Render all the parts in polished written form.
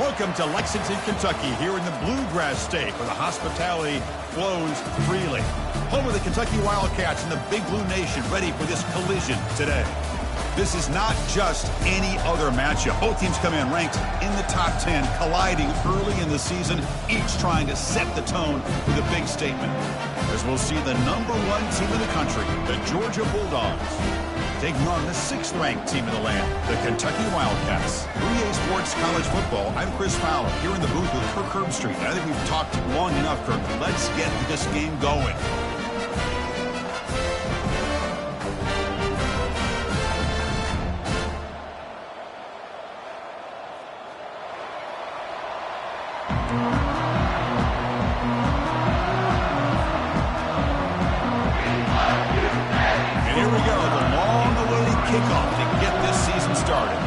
Welcome to Lexington, Kentucky, here in the Bluegrass State, where the hospitality flows freely. Home of the Kentucky Wildcats and the Big Blue Nation, ready for this collision today. This is not just any other matchup. Both teams come in ranked in the top 10, colliding early in the season, each trying to set the tone with a big statement. As we'll see the #1 team in the country, the Georgia Bulldogs, taking on the 6th-ranked team in the land, the Kentucky Wildcats. 3A Sports College Football, I'm Chris Fowler, here in the booth with Kirk Herbstreit. I think we've talked long enough, Kirk. Let's get this game going. Kickoff to get this season started.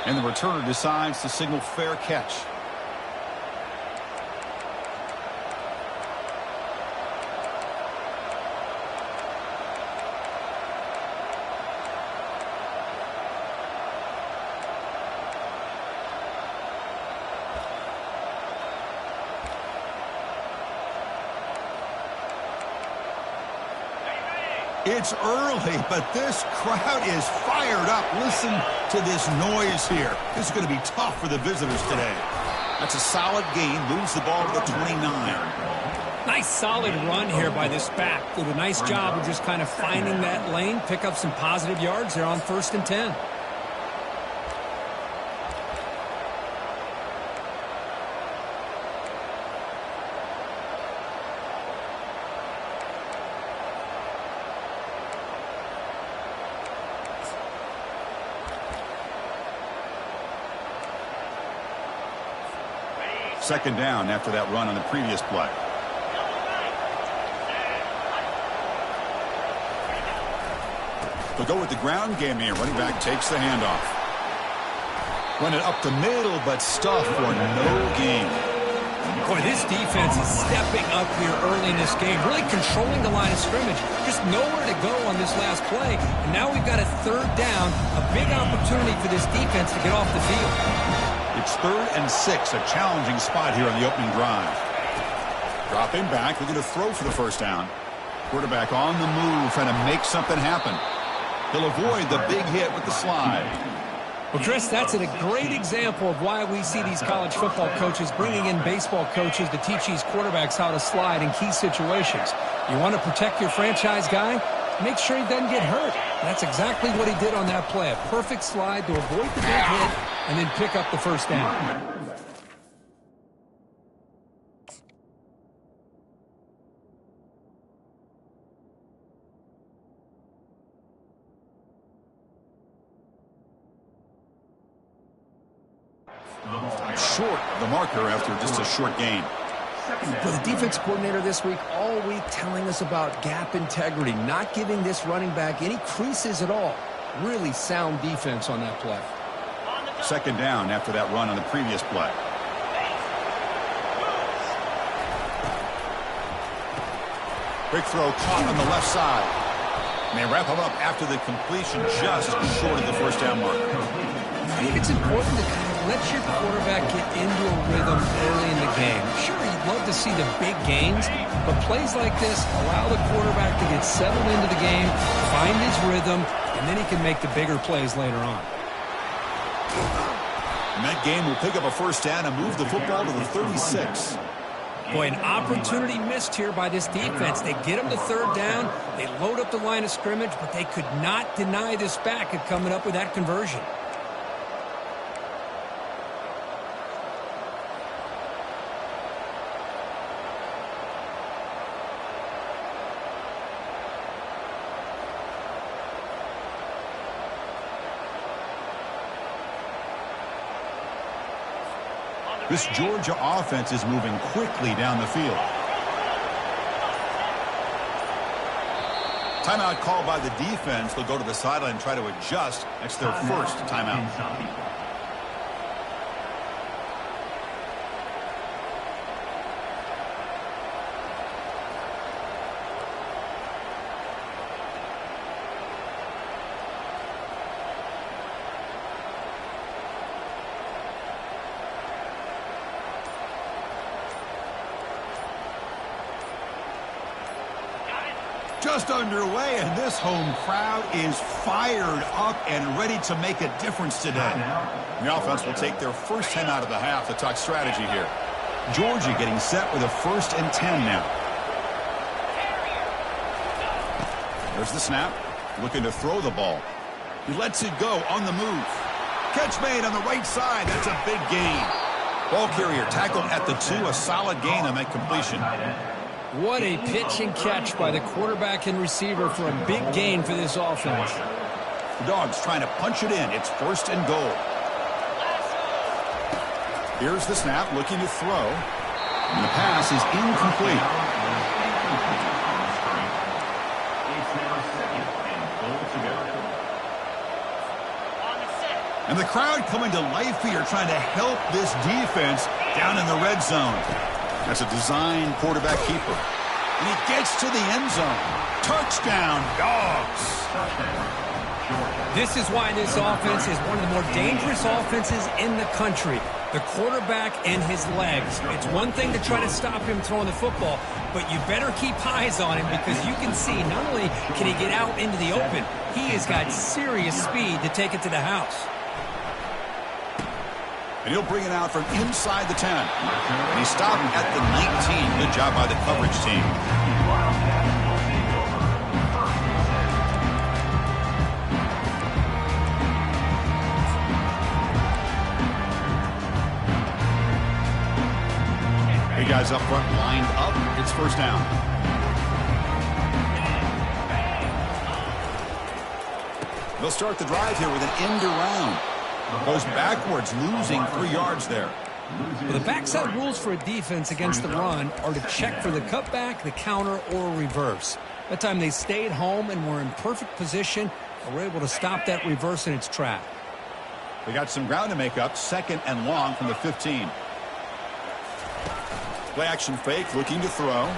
And the returner decides to signal fair catch. It's early, but this crowd is fired up. Listen to this noise here. This is going to be tough for the visitors today. That's a solid gain. Moves the ball to the 29. Nice solid run here by this back. Did a nice job of just kind of finding that lane, pick up some positive yards there on 1st and 10. Second down after that run on the previous play. They'll go with the ground game here. Running back takes the handoff. Run it up the middle, but stuff for no gain. Boy, this defense is stepping up here early in this game, really controlling the line of scrimmage. Just nowhere to go on this last play. And now we've got a 3rd down, a big opportunity for this defense to get off the field. It's 3rd and 6, a challenging spot here on the opening drive. Dropping back, they're going to throw for the 1st down. Quarterback on the move, trying to make something happen. He'll avoid the big hit with the slide. Well, Chris, that's a great example of why we see these college football coaches bringing in baseball coaches to teach these quarterbacks how to slide in key situations. You want to protect your franchise guy? Make sure he doesn't get hurt. That's exactly what he did on that play. A perfect slide to avoid the big hit and then pick up the 1st down. Short of the marker after just a short gain. For the defense coordinator this week, all week telling us about gap integrity, not giving this running back any creases at all. Really sound defense on that play. Second down after that run on the previous play. Quick throw caught on the left side. And they wrap him up after the completion just short of the 1st down mark. I think it's important to kind of let your quarterback get into a rhythm early in the game. Sure, you'd love to see the big gains, but plays like this allow the quarterback to get settled into the game, find his rhythm, and then he can make the bigger plays later on. And that game will pick up a 1st down and move the football to the 36. Boy, an opportunity missed here by this defense. They get him to 3rd down, they load up the line of scrimmage, but they could not deny this back at coming up with that conversion. This Georgia offense is moving quickly down the field. Timeout called by the defense. They'll go to the sideline and try to adjust. That's their 1st timeout. just underway, and this home crowd is fired up and ready to make a difference today. The offense will take their first 10 out of the half to talk strategy here. Georgia getting set with a 1st and 10 now. There's the snap. Looking to throw the ball. He lets it go on the move. Catch made on the right side. That's a big gain. Ball carrier tackled at the 2. A solid gain on that completion. What a pitch and catch by the quarterback and receiver for a big gain for this offense. The Dogs trying to punch it in. It's 1st and goal. Here's the snap, looking to throw. And the pass is incomplete. And the crowd coming to life here, trying to help this defense down in the red zone. That's a design quarterback keeper. And he gets to the end zone. Touchdown, Dogs. This is why this offense is one of the more dangerous offenses in the country. The quarterback and his legs. It's one thing to try to stop him throwing the football, but you better keep eyes on him because you can see not only can he get out into the open, he has got serious speed to take it to the house. And he'll bring it out from inside the 10. And he stopped at the 19. Good job by the coverage team. Big guys up front lined up. It's 1st down. They'll start the drive here with an end around. Goes backwards, losing 3 yards there. Well, the backside rules for a defense against the run are to check for the cutback, the counter, or a reverse. That time they stayed home and were in perfect position and were able to stop that reverse in its track. They got some ground to make up. 2nd and long from the 15. Play action fake, looking to throw.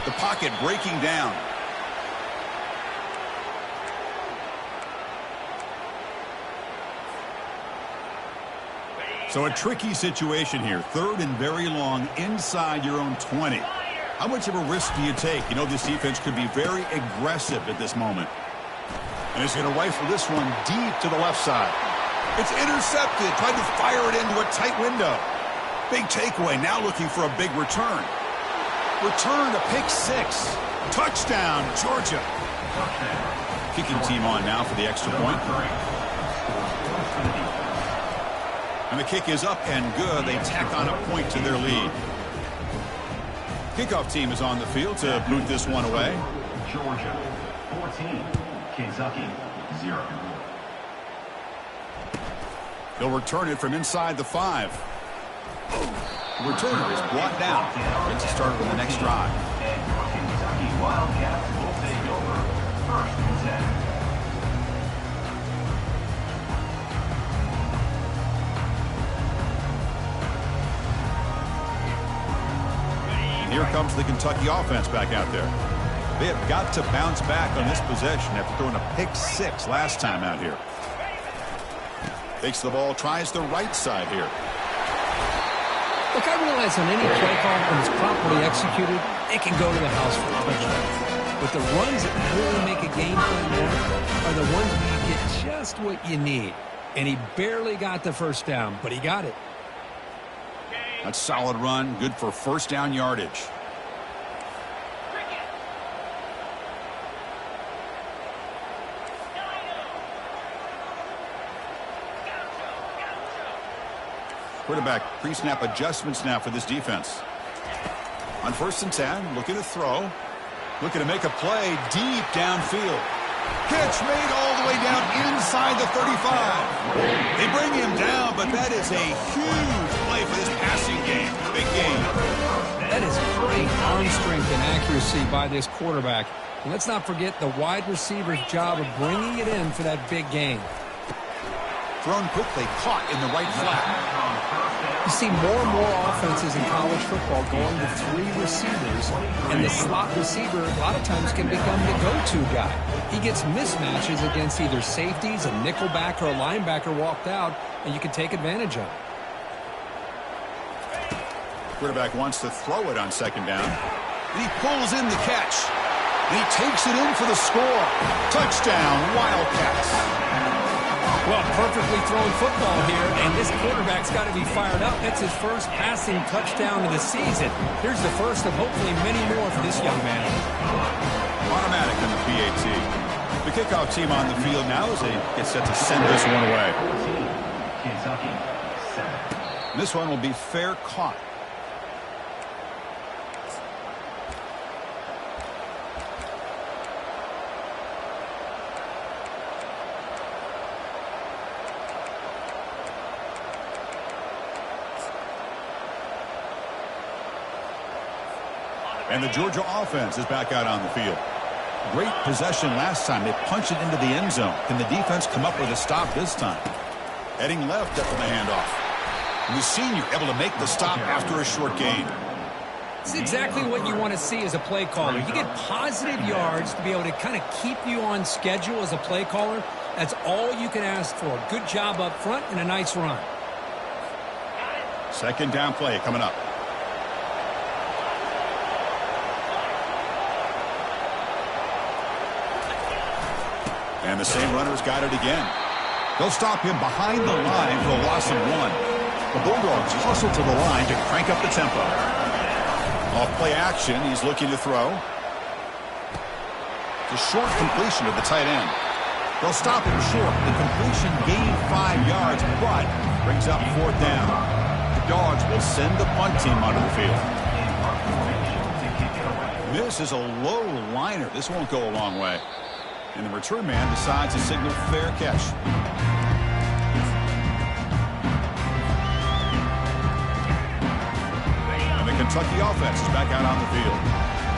The pocket breaking down. So a tricky situation here. 3rd and very long inside your own 20. How much of a risk do you take? You know this defense could be very aggressive at this moment. And he's going to rifle this one deep to the left side. It's intercepted. Tried to fire it into a tight window. Big takeaway. Now looking for a big return. Return to pick 6. Touchdown, Georgia. Kicking team on now for the extra point. And the kick is up and good. They tack on a point to their lead. Kickoff team is on the field to boot this one away. Georgia 14, Kentucky 0. They'll return it from inside the 5. The returner is brought down. Gets to start with the next drive. And Kentucky Wildcats will take over 1st and 10. Here comes the Kentucky offense back out there. They have got to bounce back on this possession after throwing a pick 6 last time out here. Takes the ball, tries the right side here. Look, I realize on any play call, when it's properly executed, it can go to the house for a touchdown. But the runs that really make a game plan work are the ones where you get just what you need. And he barely got the 1st down, but he got it. That's a solid run, good for 1st down yardage. Quarterback pre-snap adjustments now for this defense. On 1st and 10, looking to throw. Looking to make a play deep downfield. Catch made all the way down inside the 35. They bring him down, but that is a huge play for this passing game. Big game. That is great arm strength and accuracy by this quarterback. And let's not forget the wide receiver's job of bringing it in for that big gain. Thrown quickly, caught in the right flat. You see more and more offenses in college football going to 3 receivers, and the slot receiver a lot of times can become the go-to guy. He gets mismatches against either safeties, a nickelback, or a linebacker walked out, and you can take advantage of it. Quarterback wants to throw it on 2nd down, and he pulls in the catch. And he takes it in for the score. Touchdown, Wildcats. Well, perfectly thrown football here, and this quarterback's got to be fired up. That's his first passing touchdown of the season. Here's the first of hopefully many more for this young man. Automatic on the PAT. The kickoff team on the field now as they get set to send this one away. Kentucky, 7. This one will be fair caught. And the Georgia offense is back out on the field. Great possession last time. They punched it into the end zone. Can the defense come up with a stop this time? Heading left after the handoff. And the senior able to make the stop after a short gain. This is exactly what you want to see as a play caller. You get positive yards to be able to kind of keep you on schedule as a play caller. That's all you can ask for. Good job up front and a nice run. Second down play coming up. And the same runner's got it again. They'll stop him behind the line for a loss of 1. The Bulldogs hustle to the line to crank up the tempo. Off play action, he's looking to throw. The short completion of the tight end. They'll stop him short. The completion gained 5 yards, but brings up 4th down. The Dogs will send the punt team onto the field. This is a low liner. This won't go a long way. And the return man decides to signal fair catch. And the Kentucky offense is back out on the field.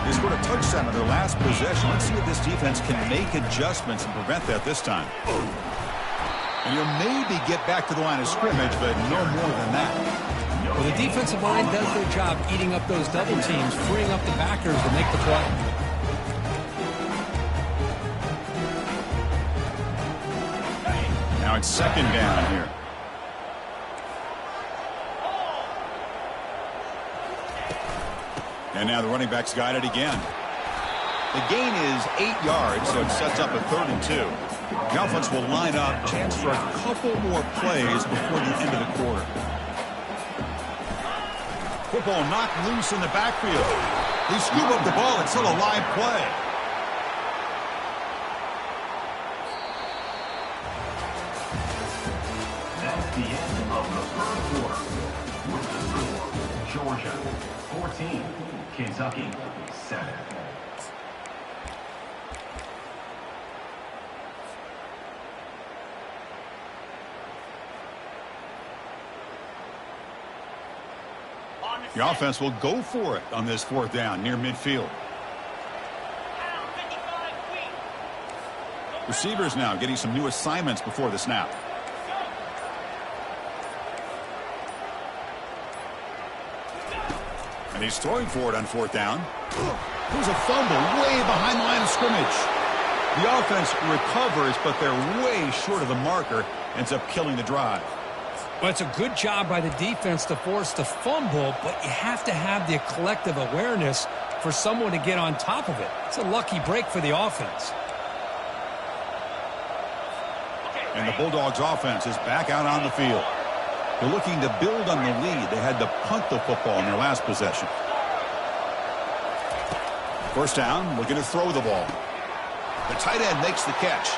They scored a touchdown on their last possession. Let's see if this defense can make adjustments and prevent that this time. And you'll maybe get back to the line of scrimmage, but no more than that. Well, the defensive line does their job eating up those double teams, freeing up the backers to make the play. Now it's second down here. And now the running back's got it again. The gain is 8 yards, so it sets up a 3rd and 2. The offense will line up, chance for a couple more plays before the end of the quarter. Football knocked loose in the backfield. They scoop up the ball. It's still a live play. That's the end of the 3rd quarter. With the score, Georgia 14, Kentucky 7. The offense will go for it on this 4th down near midfield. Receivers now getting some new assignments before the snap. And he's throwing for it on 4th down. There's a fumble way behind the line of scrimmage. The offense recovers, but they're way short of the marker. Ends up killing the drive. Well, it's a good job by the defense to force the fumble, but you have to have the collective awareness for someone to get on top of it. It's a lucky break for the offense. And the Bulldogs offense is back out on the field. They're looking to build on the lead. They had to punt the football in their last possession. First down, looking to throw the ball. The tight end makes the catch.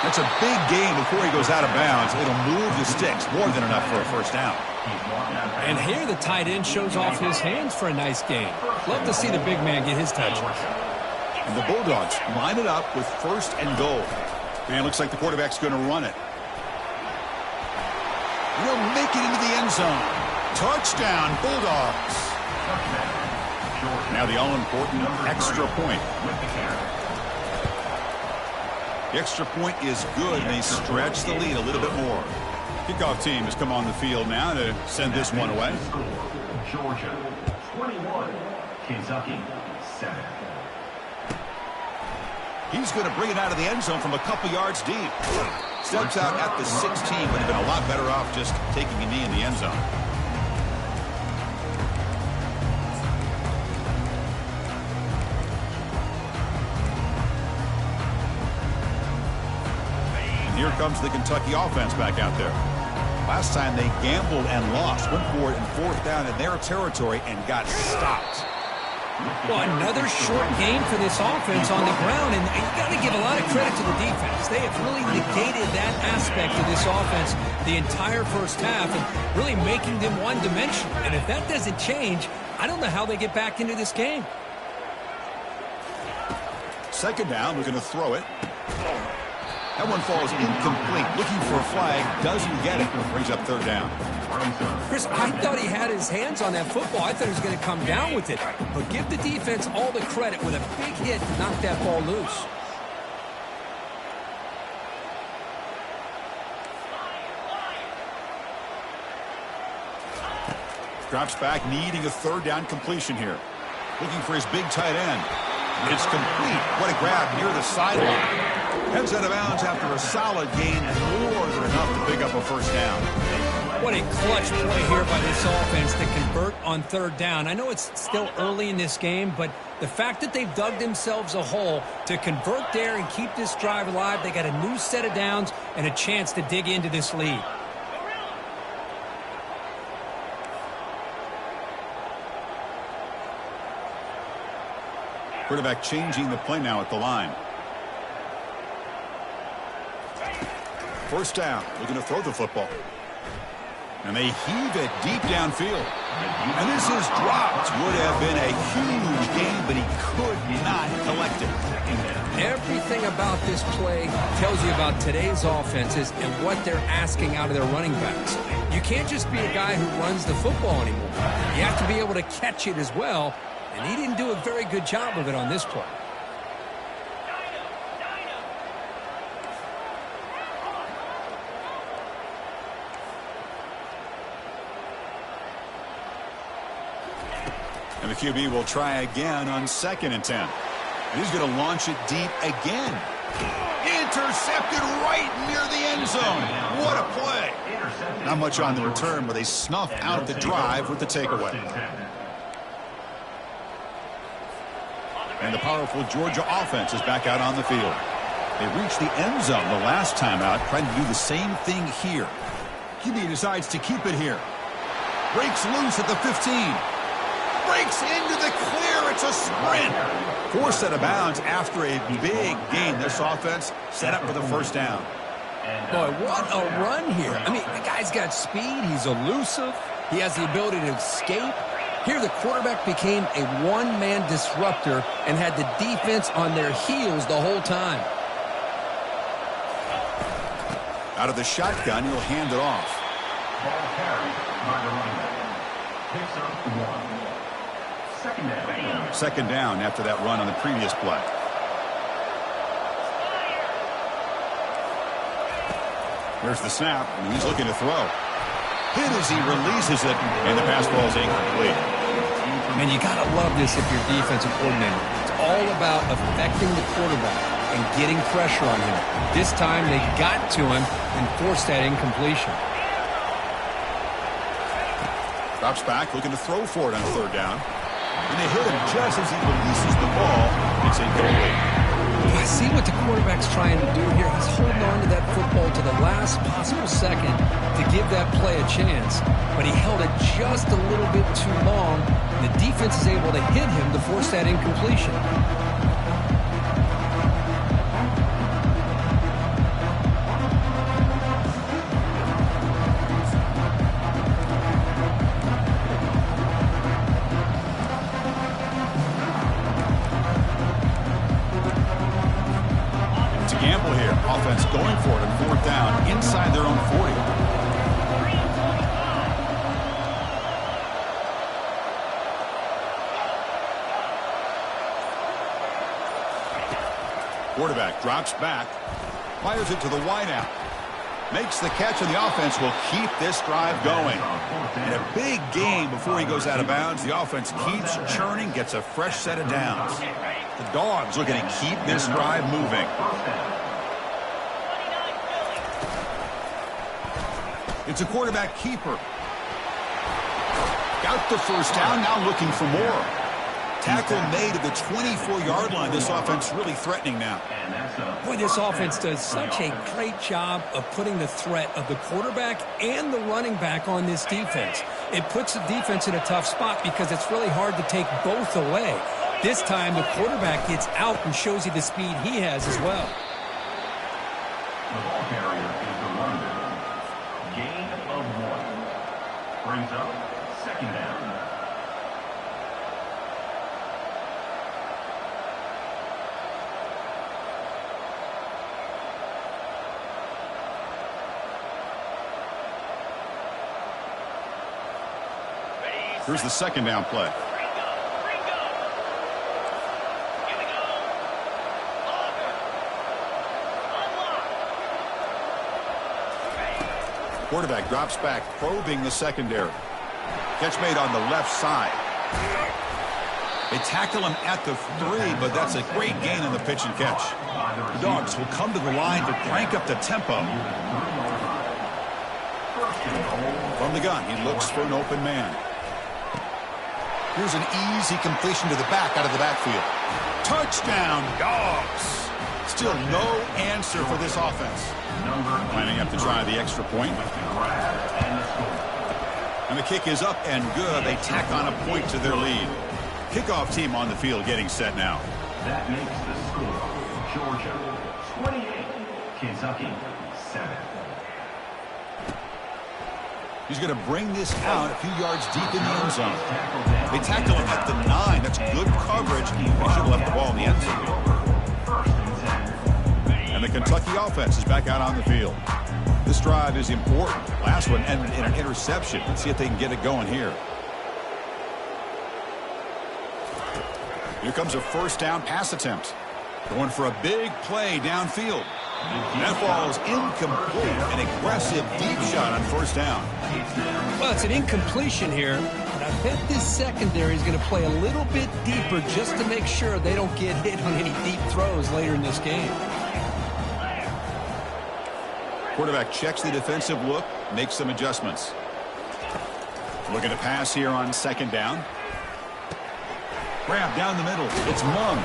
That's a big gain before he goes out of bounds. It'll move the sticks, more than enough for a first down. And here the tight end shows off his hands for a nice gain. Love to see the big man get his touches. And the Bulldogs line it up with 1st and goal. Man, looks like the quarterback's going to run it. He'll make it into the end zone. Touchdown, Bulldogs. Now the all-important extra point. The extra point is good, and they stretch the lead a little bit more. Kickoff team has come on the field now to send this one away. Georgia 21, Kentucky 7. He's going to bring it out of the end zone from a couple yards deep. Steps out at the 16, but have been a lot better off just taking a knee in the end zone. Here comes the Kentucky offense back out there. Last time they gambled and lost, went for it in 4th down in their territory and got stopped. Well, another short game for this offense on the ground, and you got to give a lot of credit to the defense. They have really negated that aspect of this offense the entire first half and really making them one-dimensional. And if that doesn't change, I don't know how they get back into this game. 2nd down, we're going to throw it. That one falls incomplete. Looking for a flag, doesn't get it. Brings up 3rd down. Chris, I thought he had his hands on that football. I thought he was going to come down with it. But give the defense all the credit with a big hit to knock that ball loose. Drops back, needing a 3rd down completion here. Looking for his big tight end. It's complete. What a grab near the sideline. Heads out of bounds after a solid gain, more than enough to pick up a 1st down. What a clutch play here by this offense to convert on 3rd down. I know it's still early in this game, but the fact that they've dug themselves a hole to convert there and keep this drive alive, they got a new set of downs and a chance to dig into this lead. Quarterback changing the play now at the line. 1st down. Looking to throw the football. And they heave it deep downfield. And this is dropped. Would have been a huge gain, but he could not collect it. Everything about this play tells you about today's offenses and what they're asking out of their running backs. You can't just be a guy who runs the football anymore. You have to be able to catch it as well. And he didn't do a very good job of it on this play. And the QB will try again on 2nd and 10. And he's going to launch it deep again. Intercepted right near the end zone. What a play. Not much on the return, but they snuff out the drive with the takeaway. And the powerful Georgia offense is back out on the field. They reached the end zone the last time out, trying to do the same thing here. QB decides to keep it here. Breaks loose at the 15. Breaks into the clear. It's a sprint. 4th set of bounds after a big gain. This offense set up for the 1st down. Boy, what a run here. I mean, the guy's got speed. He's elusive. He has the ability to escape. Here, the quarterback became a one-man disruptor and had the defense on their heels the whole time. Out of the shotgun, he'll hand it off. Ball carried by the running back. Picks up 1. 2nd down. 2nd down after that run on the previous play. Here's the snap, and he's looking to throw. Hit as he releases it, and the pass ball is incomplete. And you got to love this if you're defensive coordinator. It's all about affecting the quarterback and getting pressure on him. This time they got to him and forced that incompletion. Drops back, looking to throw for it on 3rd down. And they hit him just as he releases the ball. It's incomplete. I see what the quarterback's trying to do here. He's holding on to that football to the last possible second to give that play a chance. But he held it just a little bit too long. And the defense is able to hit him to force that incompletion. Gamble here. Offense going for it on 4th down inside their own 40. Quarterback drops back, fires it to the wideout. Makes the catch, and the offense will keep this drive going. And a big gain before he goes out of bounds. The offense keeps churning, gets a fresh set of downs. The Dogs looking to keep this drive moving. It's a quarterback keeper. Got the 1st down, now looking for more. Tackle made at the 24-yard line. This offense really threatening now. Boy, this offense does such a great job of putting the threat of the quarterback and the running back on this defense. It puts the defense in a tough spot because it's really hard to take both away. This time, the quarterback gets out and shows you the speed he has as well. The ball carrier is the runner. Gain of 1. Brings up 2nd down. Here's the 2nd down play. Quarterback drops back, probing the secondary. Catch made on the left side. They tackle him at the 3, but that's a great gain on the pitch and catch. The Dogs will come to the line to crank up the tempo. From the gun, he looks for an open man. Here's an easy completion to the back out of the backfield. Touchdown, Dogs! Still no answer for this offense. Lining up to try the extra point. And the kick is up and good. They tack on a point to their lead. Kickoff team on the field getting set now. That makes the score. Georgia 28, Kentucky 7. He's going to bring this out a few yards deep in the end zone. They tackle him at the 9. That's good coverage. They should have left the ball in the end zone. And the Kentucky offense is back out on the field. This drive is important. Last one ended in an interception. Let's see if they can get it going here. Here comes a 1st down pass attempt. Going for a big play downfield. That ball's incomplete. An aggressive deep shot on 1st down. Well, it's an incompletion here, but I bet this secondary is going to play a little bit deeper just to make sure they don't get hit on any deep throws later in this game. Quarterback checks the defensive look, makes some adjustments. Looking to pass here on 2nd down. Grab down the middle. It's Mung.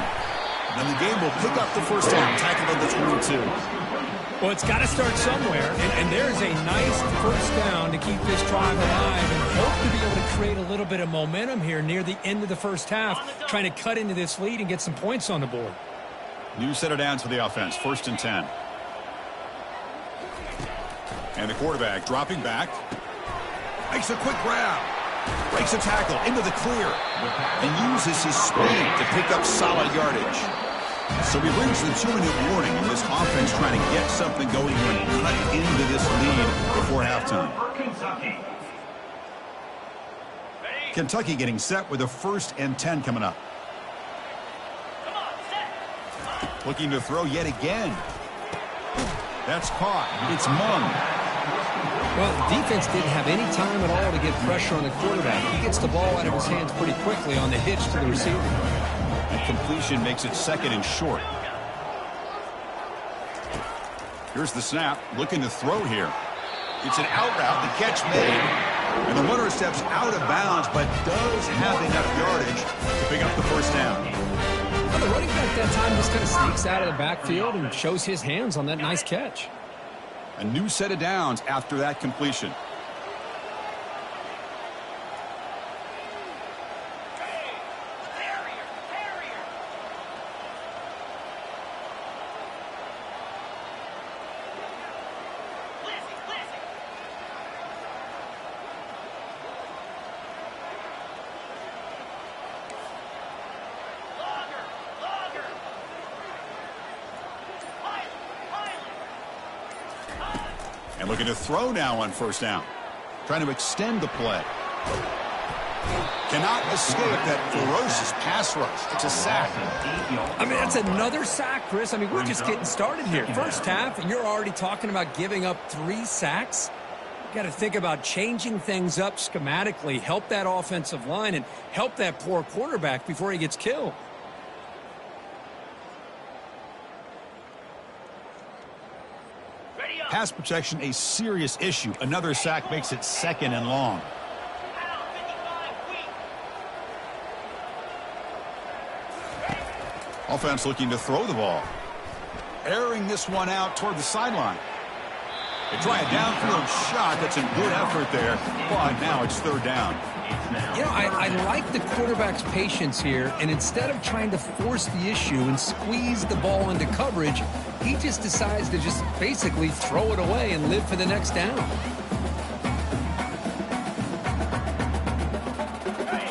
And the game will pick up the 1st down. Tackled on the 22. Well, it's got to start somewhere, and there's a nice 1st down to keep this drive alive and hope to be able to create a little bit of momentum here near the end of the 1st half, trying to cut into this lead and get some points on the board. New set of downs for the offense. 1st and 10. And the quarterback dropping back. Makes a quick grab. Breaks a tackle into the clear. And uses his speed to pick up solid yardage. So he brings the 2-minute warning in this offense trying to get something going and cut into this lead before halftime. Kentucky getting set with a 1st and 10 coming up. Looking to throw yet again. That's caught. It's Mung. Well, the defense didn't have any time at all to get pressure on the quarterback. He gets the ball out of his hands pretty quickly on the hitch to the receiver. And completion makes it 2nd and short. Here's the snap. Looking to throw here. It's an out route. The catch made. And the runner steps out of bounds, but does have enough yardage to pick up the 1st down. Well, the running back that time just kind of sneaks out of the backfield and shows his hands on that nice catch. A new set of downs after that completion. And looking to throw now on 1st down. Trying to extend the play. Cannot escape that ferocious pass rush. It's a sack. I mean, that's another sack, Chris. I mean, we're just getting started here. 1st half, and you're already talking about giving up 3 sacks. You got to think about changing things up schematically, help that offensive line, and help that poor quarterback before he gets killed. Pass protection, a serious issue. Another sack makes it 2nd and long. Offense looking to throw the ball. Airing this one out toward the sideline. They try a downfield shot. That's a good effort there, but now it's third down. You know, I like the quarterback's patience here, and instead of trying to force the issue and squeeze the ball into coverage, he just decides to just basically throw it away and live for the next down.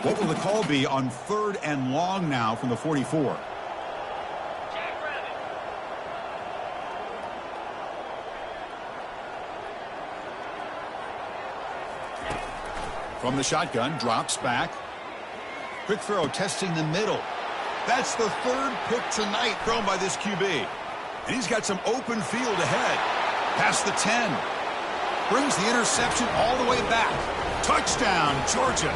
What will the call be on 3rd and long now from the 44? From the shotgun, drops back. Quick throw, testing the middle. That's the 3rd pick tonight thrown by this QB. And he's got some open field ahead. Past the 10. Brings the interception all the way back. Touchdown, Georgia.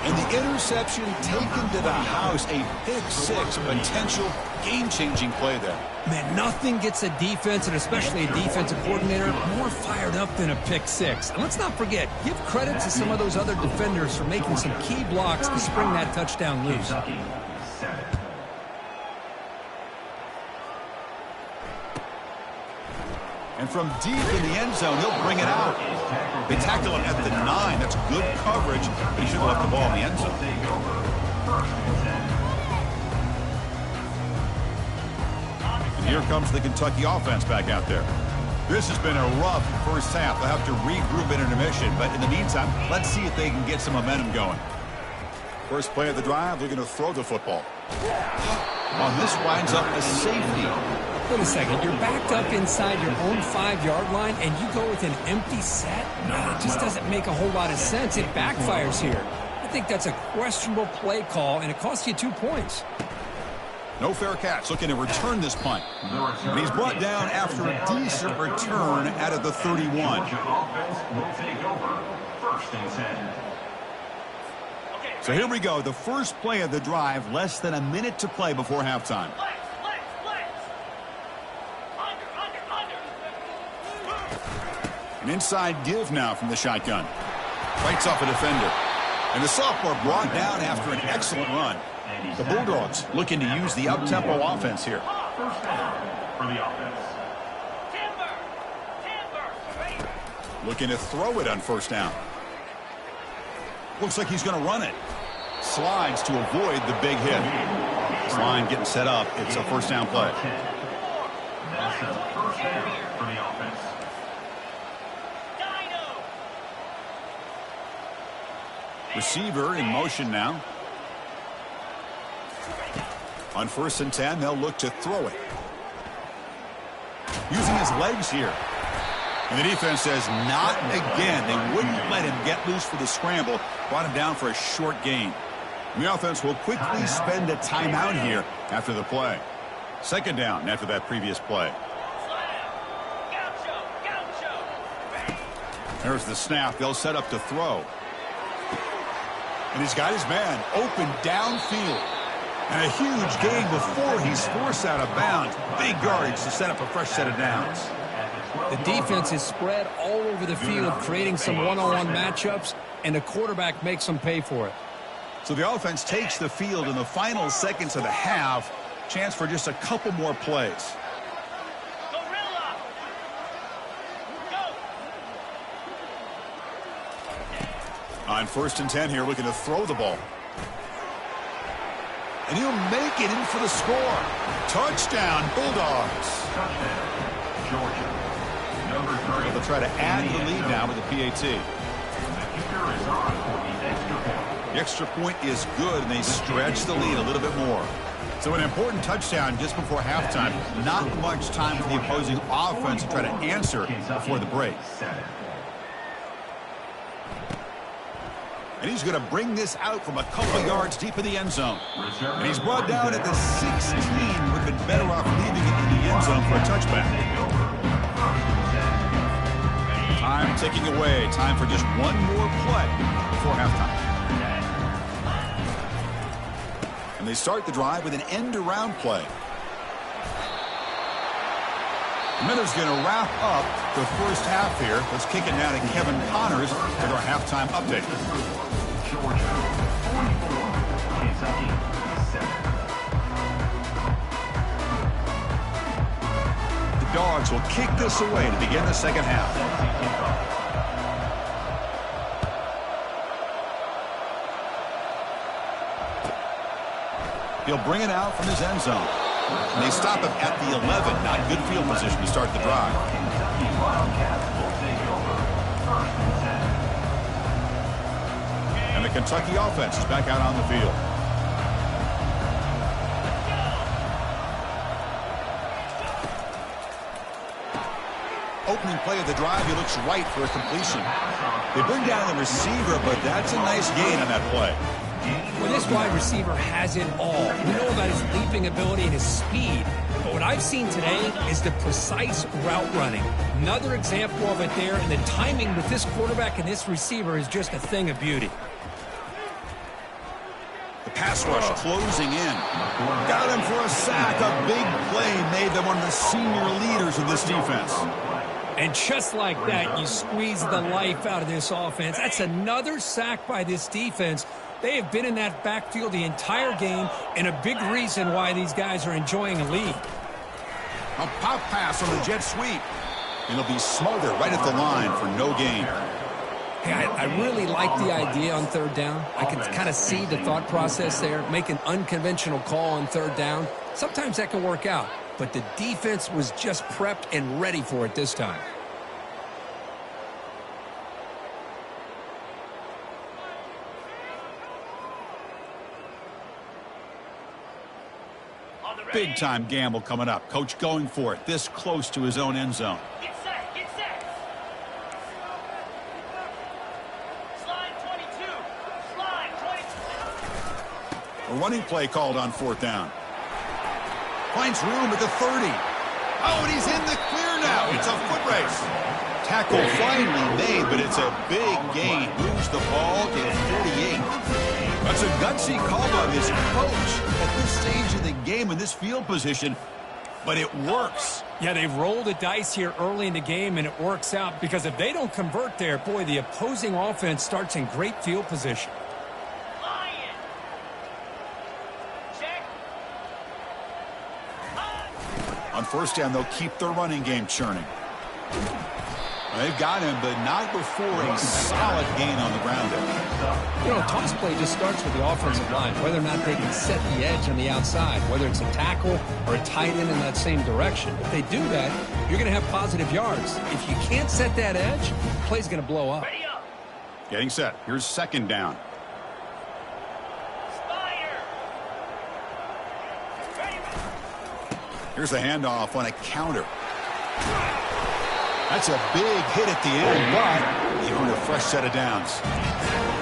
And the interception taken to the house. A pick-6 potential game-changing play there. Man, nothing gets a defense, and especially a defensive coordinator, more fired up than a pick-6. And let's not forget, give credit to some of those other defenders for making some key blocks to spring that touchdown loose. And from deep in the end zone, he'll bring it out. They tackle him at the 9. That's good coverage, but he should have left the ball in the end zone. And here comes the Kentucky offense back out there. This has been a rough first half. They'll have to regroup in intermission, but in the meantime, let's see if they can get some momentum going. First play of the drive, they're going to throw the football. On this winds up a safety. Wait a second, you're backed up inside your own 5-yard line and you go with an empty set? It just doesn't make a whole lot of sense. It backfires here. I think that's a questionable play call, and it costs you 2 points. No fair catch, looking to return this punt. And he's brought down after a decent return out of the 31. So here we go, the first play of the drive, less than a minute to play before halftime. An inside give now from the shotgun. Fights off a defender. And the sophomore brought down after an excellent run. The Bulldogs looking to use the up-tempo offense here. First down for the offense. Looking to throw it on first down. Looks like he's going to run it. Slides to avoid the big hit. This line getting set up. It's a first down play. That's a first down for the offense. Receiver in motion now. On 1st and 10, they'll look to throw it. Using his legs here. And the defense says, not again. They wouldn't let him get loose for the scramble. Brought him down for a short gain. And the offense will quickly spend a timeout here after the play. Second down after that previous play. There's the snap. They'll set up to throw. And he's got his man open downfield. And a huge gain before he's forced out of bounds. Big yardage to set up a fresh set of downs. The defense is spread all over the field, creating some one-on-one matchups, and the quarterback makes them pay for it. So the offense takes the field in the final seconds of the half. Chance for just a couple more plays. On 1st and 10 here, looking to throw the ball. And he'll make it in for the score. Touchdown, Bulldogs. Touchdown, Georgia. Number 3. They'll try to add the lead now with the PAT. The kicker is on for the extra point. The extra point is good, and they stretch the lead a little bit more. So an important touchdown just before halftime. Not much time for the opposing offense to try to answer before the break. And he's going to bring this out from a couple yards deep in the end zone. And he's brought down at the 16. Would have been better off leaving it in the end zone for a touchback. Time ticking away. Time for just one more play before halftime. And they start the drive with an end-around play. Miller's going to wrap up the first half here. Let's kick it now to Kevin Connors with our halftime update. Georgia 44, Kentucky 7. Dogs will kick this away to begin the second half. He'll bring it out from his end zone. And they stop him at the 11. Not good field position to start the drive. And the Kentucky offense is back out on the field. Opening play of the drive, he looks right for a completion. They bring down the receiver, but that's a nice gain on that play. Well, this wide receiver has it all. We know about his leaping ability and his speed, but what I've seen today is the precise route running. Another example of it there, and the timing with this quarterback and this receiver is just a thing of beauty. The pass rush closing in. Got him for a sack. A big play made them one of the senior leaders of this defense. And just like that, you squeeze the life out of this offense. That's another sack by this defense. They have been in that backfield the entire game, and a big reason why these guys are enjoying a lead. A pop pass on the jet sweep. And it'll be smothered right at the line for no gain. Hey, I really like the idea on third down. I can kind of see the thought process there. Make an unconventional call on third down. Sometimes that can work out, but the defense was just prepped and ready for it this time. Big-time gamble coming up. Coach going for it this close to his own end zone. Get set, get set. Slide 22. Slide 22. A running play called on fourth down. Finds room at the 30. Oh, and he's in the clear now. It's a foot race. Tackle finally made, but it's a big gain. Moves the ball to 48. That's a gutsy call by this coach at this stage of the game in this field position, but it works. Yeah, they roll the dice here early in the game, and it works out because if they don't convert there, boy, the opposing offense starts in great field position. Lion. Check. On first down, they'll keep their running game churning. They've got him, but not before a solid gain on the ground. You know, toss play just starts with the offensive line, whether or not they can set the edge on the outside, whether it's a tackle or a tight end in that same direction. If they do that, you're going to have positive yards. If you can't set that edge, the play's going to blow up. Ready up. Getting set. Here's second down. Spire. Ready. Here's the handoff on a counter. That's a big hit at the end, but he earned a fresh set of downs.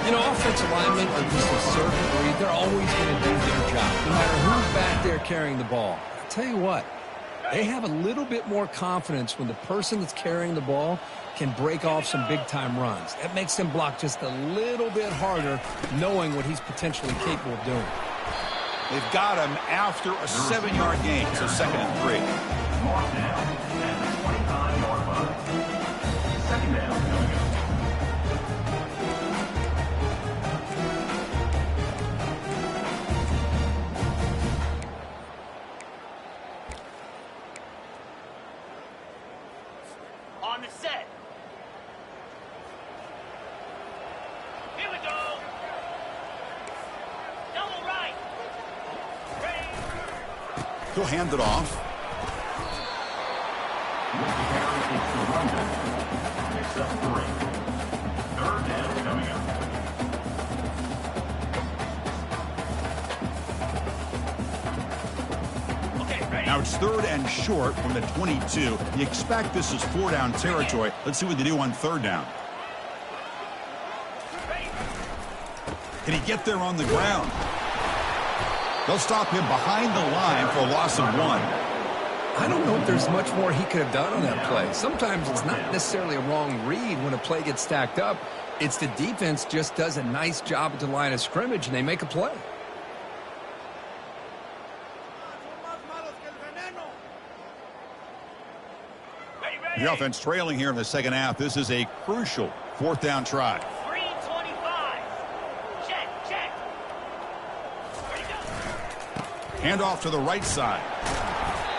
You know, offensive linemen are just a certain breed. They're always going to do their job, no matter who's back there carrying the ball. I'll tell you what, they have a little bit more confidence when the person that's carrying the ball can break off some big-time runs. That makes them block just a little bit harder, knowing what he's potentially capable of doing. They've got him after a 7-yard gain, so 2nd and 3. Mark down at the 25-yard line. Second down coming up. On the set. Here we go. Double right. Ready. He'll hand it off. Picks up 3. Third down coming up. Okay, ready. Now it's 3rd and short from the 22. You expect this is 4-down territory. Let's see what they do on 3rd down. Ready. Can he get there on the ground? They'll stop him behind the line for a loss of 1. I don't know if there's much more he could have done on that play. Sometimes it's not necessarily a wrong read when a play gets stacked up. It's the defense just does a nice job at the line of scrimmage, and they make a play. Ready, ready. The offense trailing here in the second half. This is a crucial 4th down try. 325. Check, check. Ready, go. Hand off to the right side.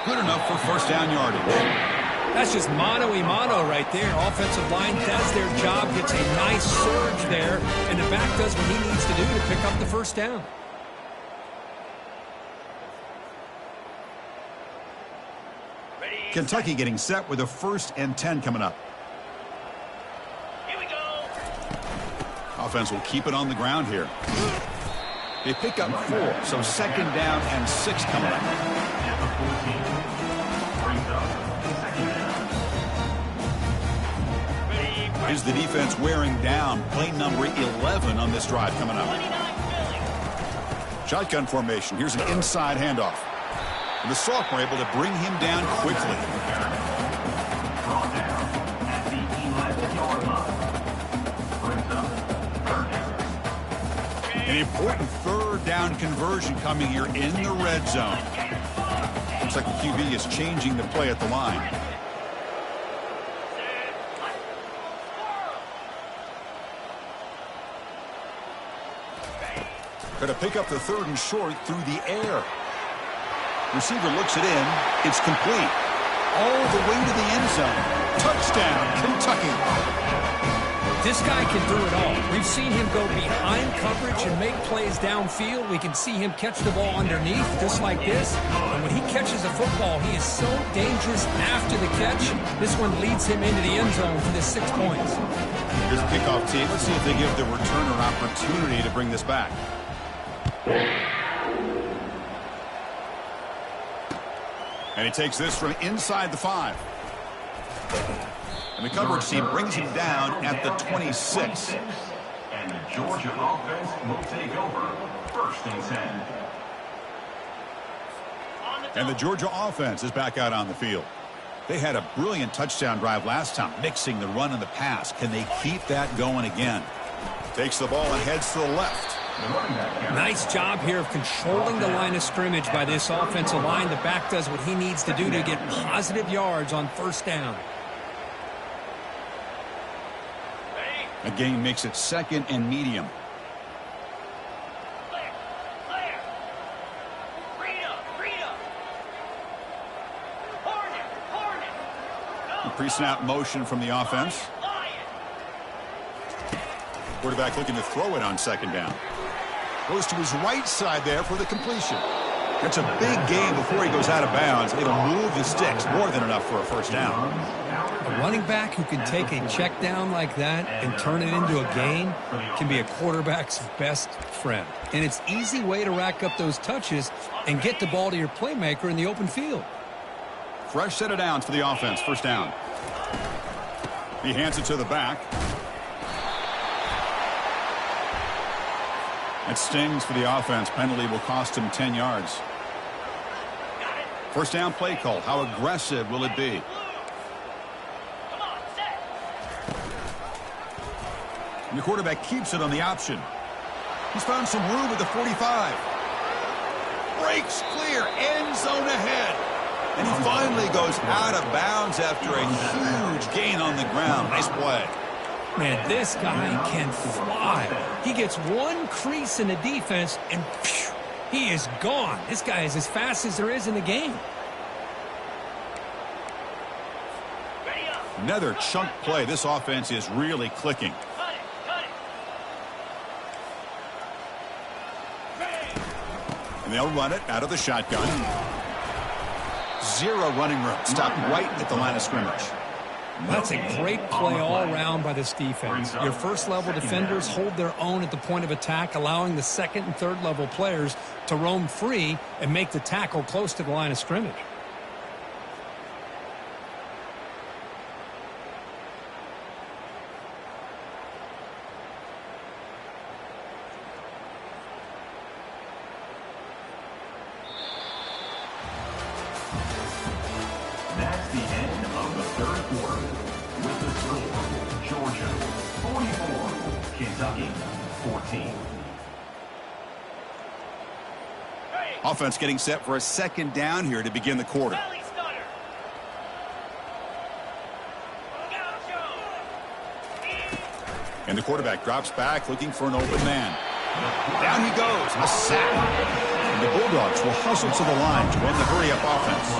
Good enough for 1st down yardage. That's just mano-a-mano right there. Offensive line does their job, gets a nice surge there, and the back does what he needs to do to pick up the first down. Kentucky getting set with a 1st and 10 coming up. Here we go. Offense will keep it on the ground here. They pick up 4, so 2nd down and 6 coming up. Here's the defense wearing down. Play number 11 on this drive coming up. 29 Philly. Shotgun formation. Here's an inside handoff. And the sophomore able to bring him down quickly. Brought down at the 11-yard line. Brings up 3rd down. An important 3rd down conversion coming here in the red zone. Looks like the QB is changing the play at the line. Going to pick up the 3rd and short through the air. Receiver looks it in. It's complete. All the way to the end zone. Touchdown, Kentucky. This guy can do it all. We've seen him go behind coverage and make plays downfield. We can see him catch the ball underneath, just like this. And when he catches a football, he is so dangerous after the catch. This one leads him into the end zone for the 6 points. Here's the kickoff team. Let's see if they give the returner an opportunity to bring this back. And he takes this from inside the 5. And the coverage team brings him down at the 26. And the Georgia offense will take over 1st and 10. And the Georgia offense is back out on the field. They had a brilliant touchdown drive last time, mixing the run and the pass. Can they keep that going again? Takes the ball and heads to the left. Nice job here of controlling the line of scrimmage by this offensive line. The back does what he needs to do to get positive yards on 1st down. A gain makes it 2nd and medium. Clear. Clear. Rita. Hornet. A pre-snap motion from the offense. Lion. Quarterback looking to throw it on 2nd down. Goes to his right side there for the completion. It's a big gain before he goes out of bounds. It'll move the sticks more than enough for a 1st down. A running back who can take a check down like that and turn it into a gain can be a quarterback's best friend. And it's an easy way to rack up those touches and get the ball to your playmaker in the open field. Fresh set of downs for the offense. 1st down. He hands it to the back. It stings for the offense. Penalty will cost him 10 yards. 1st down play call. How aggressive will it be? Come on, set. And the quarterback keeps it on the option. He's found some room at the 45. Breaks clear. End zone ahead. And he finally goes out of bounds after a huge gain on the ground. Nice play. Man, this guy can fly. He gets one crease in the defense, and phew, he is gone. This guy is as fast as there is in the game. Ready up. Another chunk play. This offense is really clicking. Cut it. Ready. And they'll run it out of the shotgun. 0 running room. Stopped right at the line of scrimmage. That's a great play all around by this defense. Your 1st-level defenders hold their own at the point of attack, allowing the 2nd and 3rd-level players to roam free and make the tackle close to the line of scrimmage. That's the end of the 3rd quarter. With the score, Georgia 44, Kentucky 14. Offense getting set for a 2nd down here to begin the quarter. Belly stunner. Gaucho. And the quarterback drops back looking for an open man. Down he goes. A sack. And the Bulldogs will hustle to the line to run the hurry-up offense.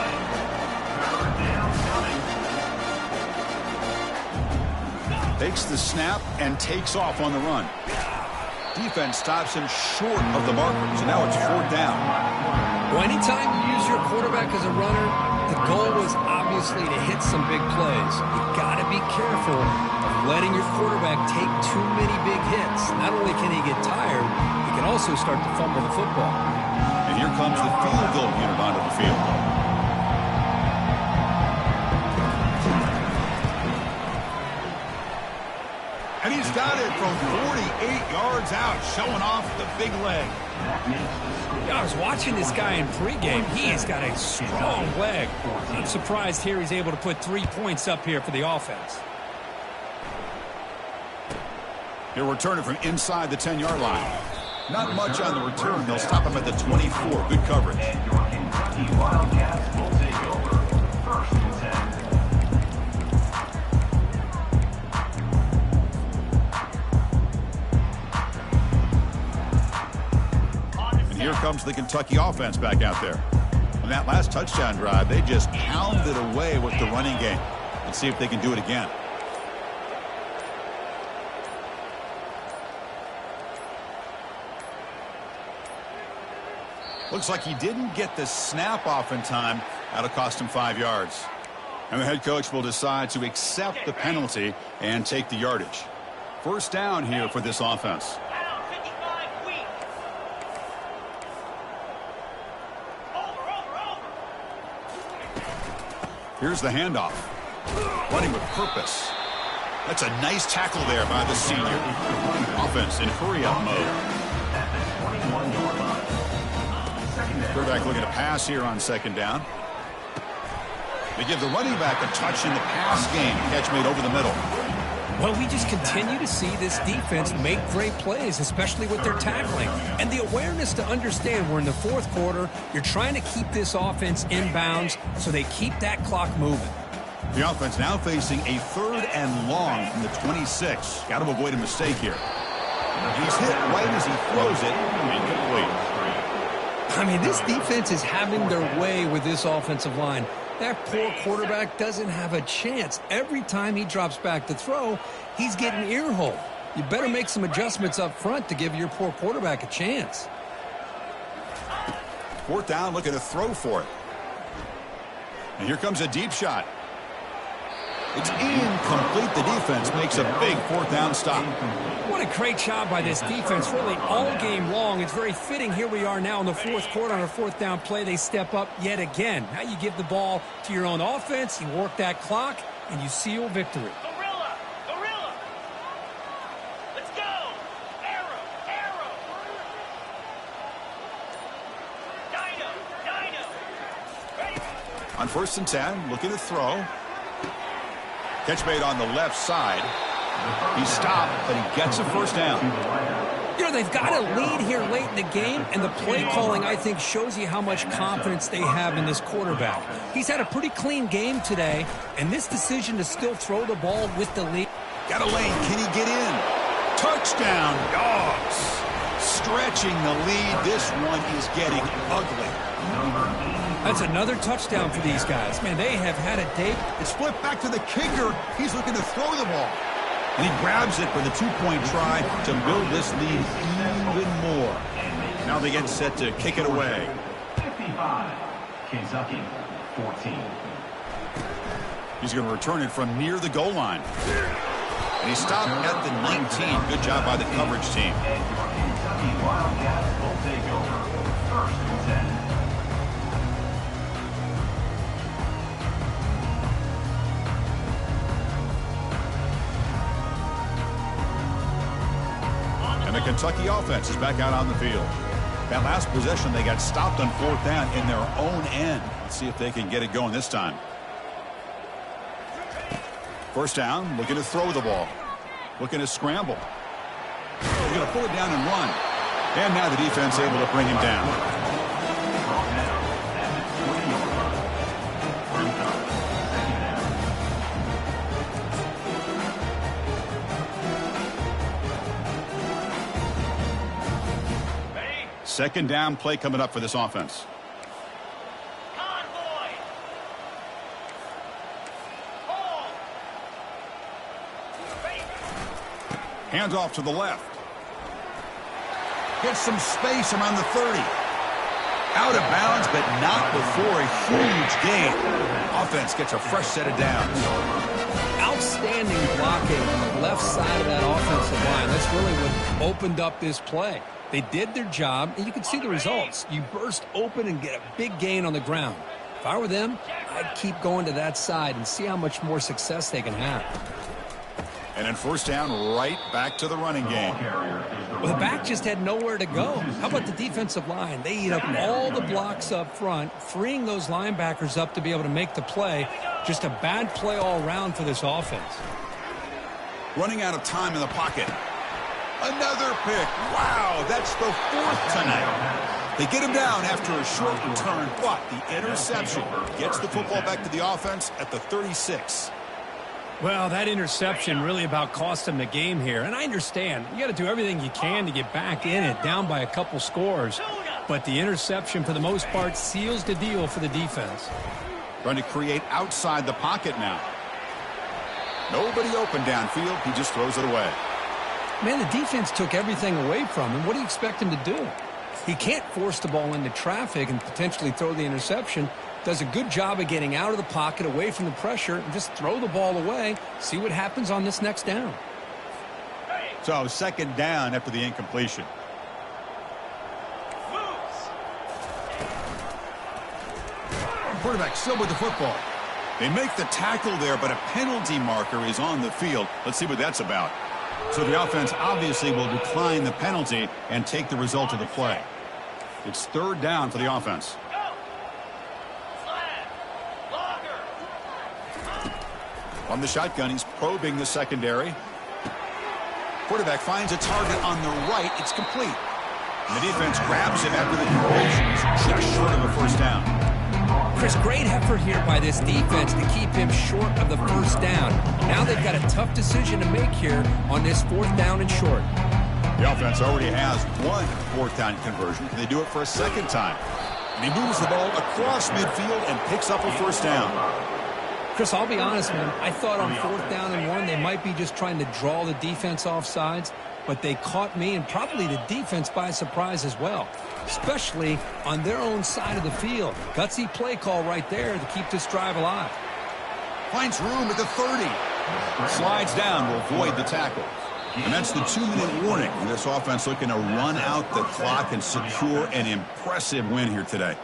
Takes the snap and takes off on the run. Defense stops him short of the marker, so now it's 4th down. Well, anytime you use your quarterback as a runner, the goal was obviously to hit some big plays. You got to be careful of letting your quarterback take too many big hits. Not only can he get tired, he can also start to fumble the football. And here comes the field goal unit onto the field. And he's got it from 48 yards out, showing off the big leg. I was watching this guy in pregame. He has got a strong leg. I'm surprised here he's able to put 3 points up here for the offense. He'll return it from inside the 10-yard line. Not much on the return. They'll stop him at the 24. Good coverage. And your Kentucky Wildcats will take over. 1st and 10. And here comes the Kentucky offense back out there. On that last touchdown drive, they just pounded away with the running game. Let's see if they can do it again. Looks like he didn't get the snap off in time. That'll cost him 5 yards. And the head coach will decide to accept the penalty and take the yardage. 1st down here for this offense. Down 55 weak. Over. Here's the handoff. Running with purpose. That's a nice tackle there by the senior. Offense in hurry-up mode. At the 21-yard line. Quarterback looking to pass here on 2nd down. They give the running back a touch in the pass game. Catch made over the middle. Well, we just continue to see this defense make great plays, especially with their tackling. And the awareness to understand we're in the 4th quarter. You're trying to keep this offense in bounds so they keep that clock moving. The offense now facing a 3rd and long from the 26. Got to avoid a mistake here. He's hit right as he throws it. Incomplete. I mean, this defense is having their way with this offensive line. That poor quarterback doesn't have a chance. Every time he drops back to throw, he's getting earholed. You better make some adjustments up front to give your poor quarterback a chance. 4th down, looking to throw for it. And here comes a deep shot. It's incomplete. The defense makes a big 4th down stop. What a great job by this defense, really all game long. It's very fitting. Here we are now in the 4th quarter on a 4th down play. They step up yet again. Now you give the ball to your own offense, you work that clock, and you seal victory. Gorilla. Let's go. Arrow. Dino. Ready. On 1st and 10, looking to throw. Catch made on the left side. He stopped, but he gets a 1st down. You know, they've got a lead here late in the game, and the play calling, I think, shows you how much confidence they have in this quarterback. He's had a pretty clean game today, and this decision to still throw the ball with the lead. Got a lane. Can he get in? Touchdown, Dogs. Stretching the lead. This one is getting ugly. That's another touchdown for these guys. Man, they have had a day. It's flipped back to the kicker. He's looking to throw the ball. And he grabs it for the 2-point try to build this lead even more. Now they get set to kick it away. 55. Kentucky 14. He's going to return it from near the goal line. And he stopped at the 19. Good job by the coverage team. And your Kentucky Wildcats will take over. 1st and 10. The Kentucky offense is back out on the field. That last possession, they got stopped on 4th down in their own end. Let's see if they can get it going this time. 1st down, looking to throw the ball. Looking to scramble. He's going to pull it down and run. And now the defense able to bring him down. Second down play coming up for this offense. Convoy. Hold. Hands off to the left. Gets some space around the 30. Out of bounds, but not before a huge gain. Offense gets a fresh set of downs. Outstanding blocking on the left side of that offensive line. That's really what opened up this play. They did their job, and you can see the results. You burst open and get a big gain on the ground. If I were them, I'd keep going to that side and see how much more success they can have. And then first down, right back to the running game. Well, the back just had nowhere to go. How about the defensive line? They eat up all the blocks up front, freeing those linebackers up to be able to make the play. Just a bad play all around for this offense. Running out of time in the pocket. Another pick. Wow, that's the 4th tonight. They get him down after a short return, but the interception gets the football back to the offense at the 36. Well, that interception really about cost them the game here. And I understand. You got to do everything you can to get back in it, down by a couple scores. But the interception, for the most part, seals the deal for the defense. Trying to create outside the pocket now. Nobody open downfield. He just throws it away. Man, the defense took everything away from him. What do you expect him to do? He can't force the ball into traffic and potentially throw the interception. Does a good job of getting out of the pocket, away from the pressure, and just throw the ball away. See what happens on this next down. So, second down after the incompletion. Quarterback still with the football. They make the tackle there, but a penalty marker is on the field. Let's see what that's about. So the offense obviously will decline the penalty and take the result of the play. It's third down for the offense. On the shotgun, he's probing the secondary. Quarterback finds a target on the right. It's complete. And the defense grabs him after the completion. He's just short of a first down. Chris, great effort here by this defense to keep him short of the first down. Now they've got a tough decision to make here on this 4th down and short. The offense already has one 4th down conversion. Can they do it for a second time? And he moves the ball across midfield and picks up a first down. Chris, I'll be honest, man. I thought on 4th down and 1, they might be just trying to draw the defense off sides, but they caught me and probably the defense by surprise as well, especially on their own side of the field. Gutsy play call right there to keep this drive alive. Finds room at the 30. Slides down to avoid the tackle. And that's the 2-minute warning. This offense looking to run out the clock and secure an impressive win here today.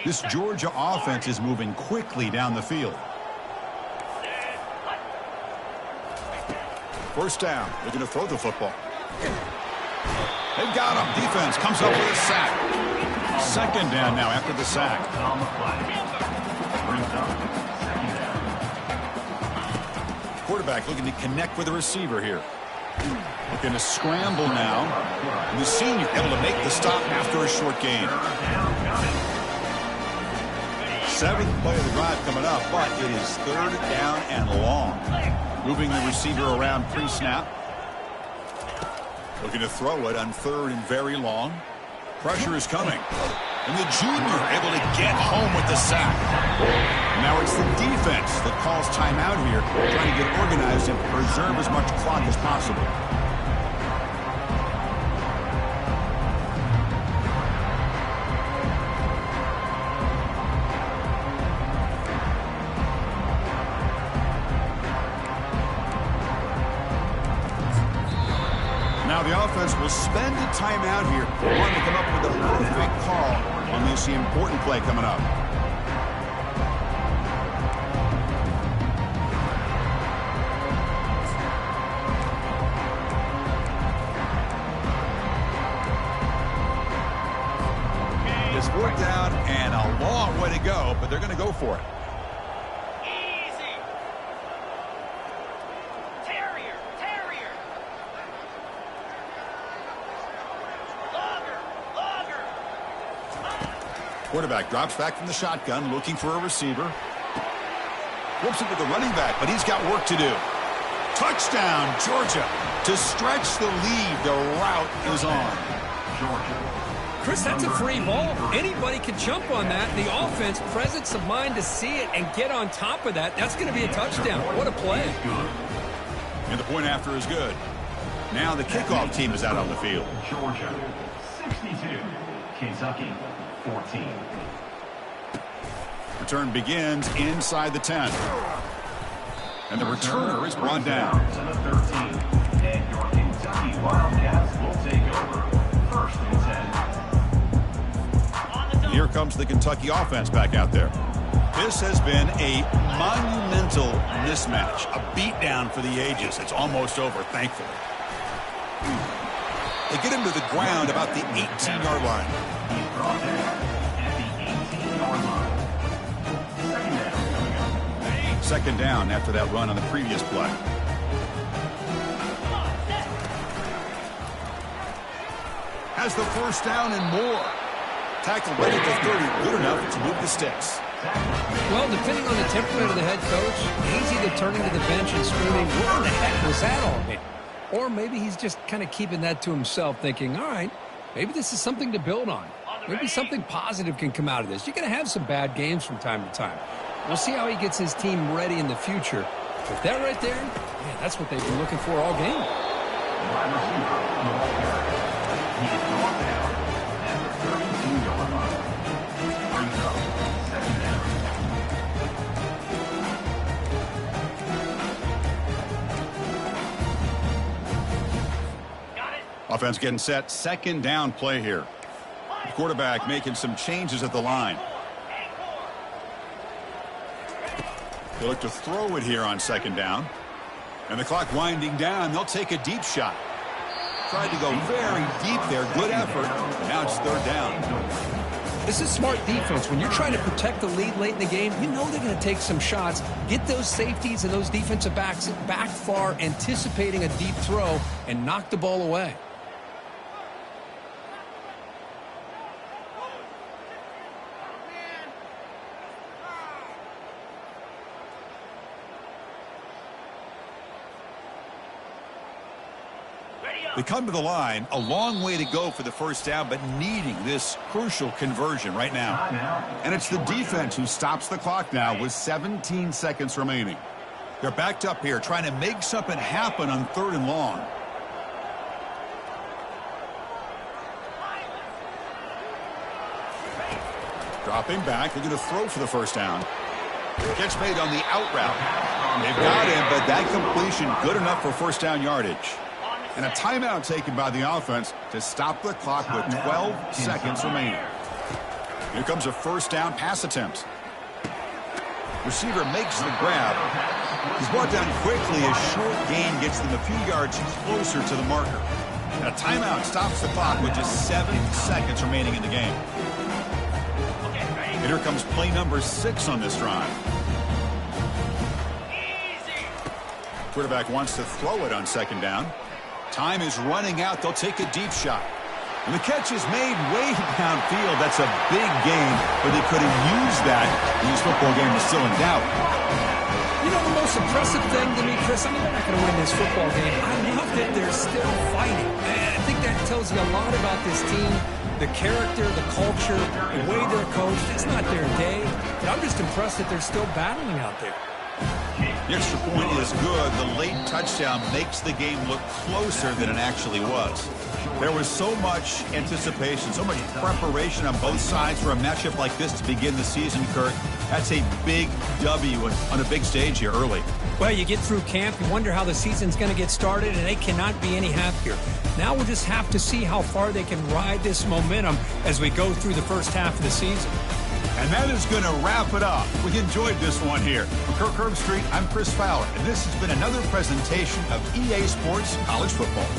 This Georgia offense is moving quickly down the field. First down. They're going to throw the football. They've got him. Defense comes up with a sack. Second down now after the sack. Quarterback looking to connect with the receiver here. Looking to scramble now. And the senior able to make the stop after a short gain. 7th play of the drive coming up, but it is 3rd down and long. Moving the receiver around pre-snap. Looking to throw it on 3rd and very long. Pressure is coming. And the junior able to get home with the sack. Now it's the defense that calls timeout here, trying to get organized and preserve as much clock as possible. Now the offense will spend a timeout here, wanting to come up with a perfect call on this important play coming up. It's 4th down and a long way to go, but they're going to go for it. Quarterback drops back from the shotgun, looking for a receiver. Flips it to the running back, but he's got work to do. Touchdown, Georgia. To stretch the lead, the route is on. Georgia Chris, that's a free ball. Anybody can jump on that. The offense, presence of mind to see it and get on top of that. That's going to be a touchdown. What a play. And the point after is good. Now the kickoff team is out on the field. Georgia, 62. Kentucky, 14. Return begins inside the 10. And the returner is brought down. To the 13. And your Kentucky Wildcats will take over. First and 10. Here comes the Kentucky offense back out there. This has been a monumental mismatch, a beatdown for the ages. It's almost over, thankfully. They get him to the ground about the 18-yard line. He's brought down at the 18-yard line. Second down coming up. Second down after that run on the previous play. Has the first down and more. Tackle right at the 30, good enough to move the sticks. Well, depending on the temperament of the head coach, he's either turning to the bench and screaming, what in the heck was that all mean? Or maybe he's just kind of keeping that to himself, thinking, all right, maybe this is something to build on. Maybe something positive can come out of this. You're going to have some bad games from time to time. We'll see how he gets his team ready in the future. But that right there, man, that's what they've been looking for all game. Wide receiver, the ball carrier. He is brought down at the 32-yard line. Brings up second down. Got it. Offense getting set. Second down play here. The quarterback making some changes at the line. They look to throw it here on second down. And the clock winding down. They'll take a deep shot. Tried to go very deep there. Good effort. Now it's third down. This is smart defense. When you're trying to protect the lead late in the game, you know they're going to take some shots, get those safeties and those defensive backs back far, anticipating a deep throw, and knock the ball away. They come to the line, a long way to go for the first down, but needing this crucial conversion right now. And it's the defense who stops the clock now with 17 seconds remaining. They're backed up here trying to make something happen on third and long. Dropping back, they're going to throw for the first down. Catch made on the out route. They've got him, but that completion good enough for first down yardage. And a timeout taken by the offense to stop the clock with 12 seconds remaining. Here comes a first down pass attempt. Receiver makes the grab. He's brought down quickly as short gain gets them a few yards closer to the marker. And a timeout stops the clock with just 7 seconds remaining in the game. And here comes play number 6 on this drive. Quarterback wants to throw it on second down. Time is running out. They'll take a deep shot. And the catch is made way downfield. That's a big gain, but they could have used that when this football game was still in doubt. You know, the most impressive thing to me, Chris, I mean, they're not going to win this football game. I love that they're still fighting. And I think that tells you a lot about this team, the character, the culture, the way they're coached. It's not their day, but I'm just impressed that they're still battling out there. The extra point is good. The late touchdown makes the game look closer than it actually was. There was so much anticipation, so much preparation on both sides for a matchup like this to begin the season, Kurt. That's a big W on a big stage here early. Well, you get through camp, you wonder how the season's going to get started, and they cannot be any happier. Now we'll just have to see how far they can ride this momentum as we go through the first half of the season. And that is going to wrap it up. We enjoyed this one here. From Kirk Herbstreit, I'm Chris Fowler, and this has been another presentation of EA Sports College Football.